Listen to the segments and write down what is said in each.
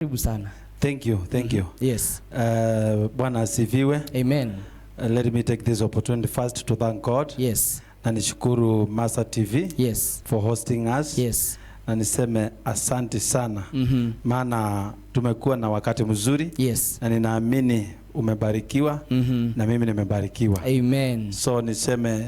Karibu sana. Thank you. Yes. Bwana asifiwe. Amen. Let me take this opportunity first to thank God. Yes. Na nishukuru Masa TV. Yes. For hosting us. Yes. Na niseme asante sana. Maana tumekuwa na wakati mzuri. Yes. Na ninaamini umebarikiwa. Na mimi nimebarikiwa. Amen. So niseme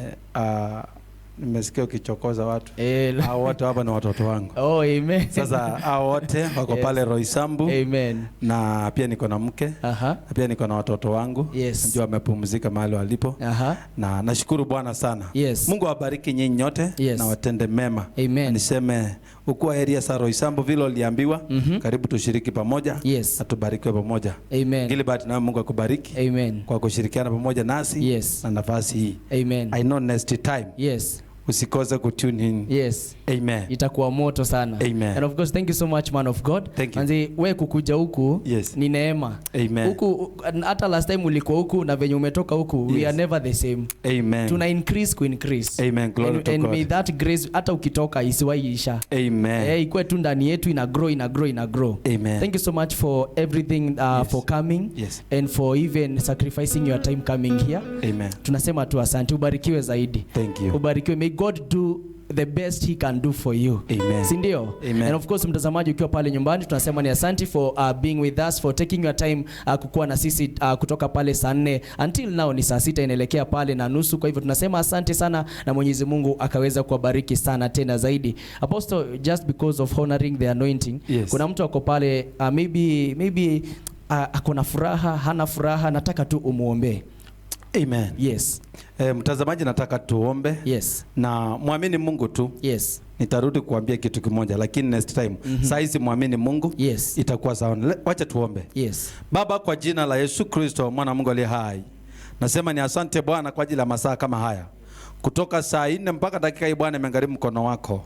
nimesikia ukichokoza watu. Hao wote hapa ni watoto wangu. Oh, amen. Sasa hao wote wako pale Roysambu. Amen. Na pia niko na mke. Na pia niko na watoto wangu. Yes. Najua wamepumzika mahali walipo. Na nashukuru Bwana sana. Yes. Mungu awabariki nyinyi nyote. Yes. Na watende mema. Amen. Niseme ukua area sa Roysambu vile uliambiwa, karibu tushiriki pamoja. Yes. Na tubarikiwe pamoja. Amen. Gilbert na Mungu akubariki. Amen. Kwa kushirikiana pamoja nasi. Yes. Na nafasi hii. Amen. I know next time. Yes. Usikose kutune in. Yes. Amen. Itakuwa moto sana. Amen. And of course, thank you so much, man of God. Thank you. Manzi, we kukuja huku, yes, ni neema. Amen. Huku, hata last time ulikuwa huku na venye umetoka huku, yes, we are never the same. Amen. Tuna increase ku increase. Amen. Glory to God. And may that grace, hata ukitoka isiwahi isha. Amen. Ikuwe tu ndani yetu, ina grow. Amen. Thank you so much for everything, yes, for coming. Yes. And for even sacrificing your time coming here. Amen. Tunasema tu asante, ubarikiwe zaidi. Thank you. Ubarikiwe. May God do the best he can do for you. Amen. Si ndio? Amen. And of course, mtazamaji ukiwa pale nyumbani, tunasema ni asante for being with us, for taking your time kukuwa na sisi kutoka pale saa 4 until now ni saa 6 inaelekea pale na nusu. Kwa hivyo tunasema asante sana na Mwenyezi Mungu akaweza kuwabariki sana tena zaidi. Apostle, just because of honoring the anointing, yes, kuna mtu ako pale maybe akona furaha, hana furaha, nataka tu umuombe. Amen. Yes. Mtazamaji, nataka tuombe. Yes. Na muamini Mungu tu. Yes. Nitarudi kuambia kitu kimoja, lakini next time. Saizi muamini Mungu. Yes. Itakuwa sawa. Wacha tuombe. Yes. Baba, kwa jina la Yesu Kristo, mwana Mungu aliye hai, nasema ni asante Bwana kwa ajili ya masaa kama haya. Kutoka saa 4 mpaka dakika hii Bwana, imegharimu mkono wako.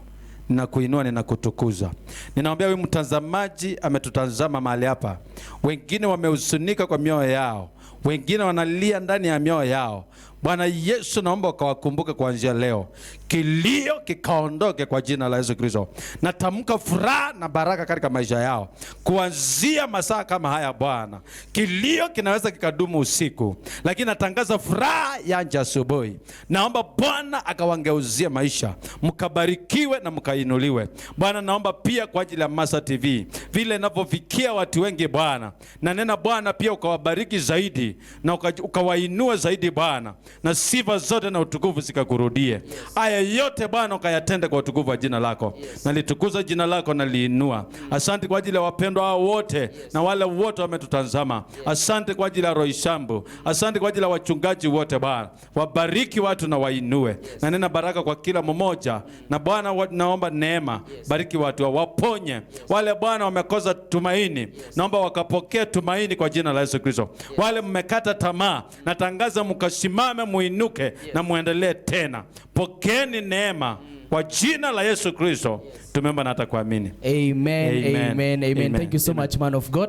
Ninakuinua, ninakutukuza. Ninaombea wewe mtazamaji ametutazama mahali hapa. Wengine wamehuzunika kwa mioyo yao. Wengine wanalia ndani ya mioyo yao. Bwana Yesu, naomba ukawakumbuke kuanzia leo. Kilio kikaondoke kwa jina la Yesu Kristo. Natamka furaha na baraka katika maisha yao. Kuanzia masaa kama haya Bwana. Kilio kinaweza kikadumu usiku, lakini natangaza furaha ya asubuhi. Naomba Bwana akawangeuzia maisha. Mkabarikiwe na mkainuliwe. Bwana, naomba pia kwa ajili ya Masa TV, vile inavyofikia watu wengi Bwana. Na nena Bwana pia ukawabariki zaidi na ukawainua zaidi Bwana. Na sifa zote na utukufu zikakurudie. Haya yote Bwana ukayatende kwa utukufu wa jina lako. Yes. Na litukuza jina lako na liinua. Asante kwa ajili ya wapendwa hao wote. Yes. Na wale wote wametutazama. Yes. Asante kwa ajili ya Roysambu. Asante kwa ajili ya wachungaji wote Bwana. Wabariki watu na wainue. Yes. Na nena baraka kwa kila mmoja. Na Bwana naomba neema. Yes. Bariki watu, waponye. Yes. Wale Bwana wamekosa tumaini. Yes. Naomba wakapokee tumaini kwa jina la Yesu Kristo. Yes. Wale mmekata tamaa, natangaza mkasimame, muinuke, yes, na muendelee tena. Pokeeni neema kwa jina la Yesu Kristo. Yes. Tumeomba na hata kuamini. Amen. Thank you so much, man of God.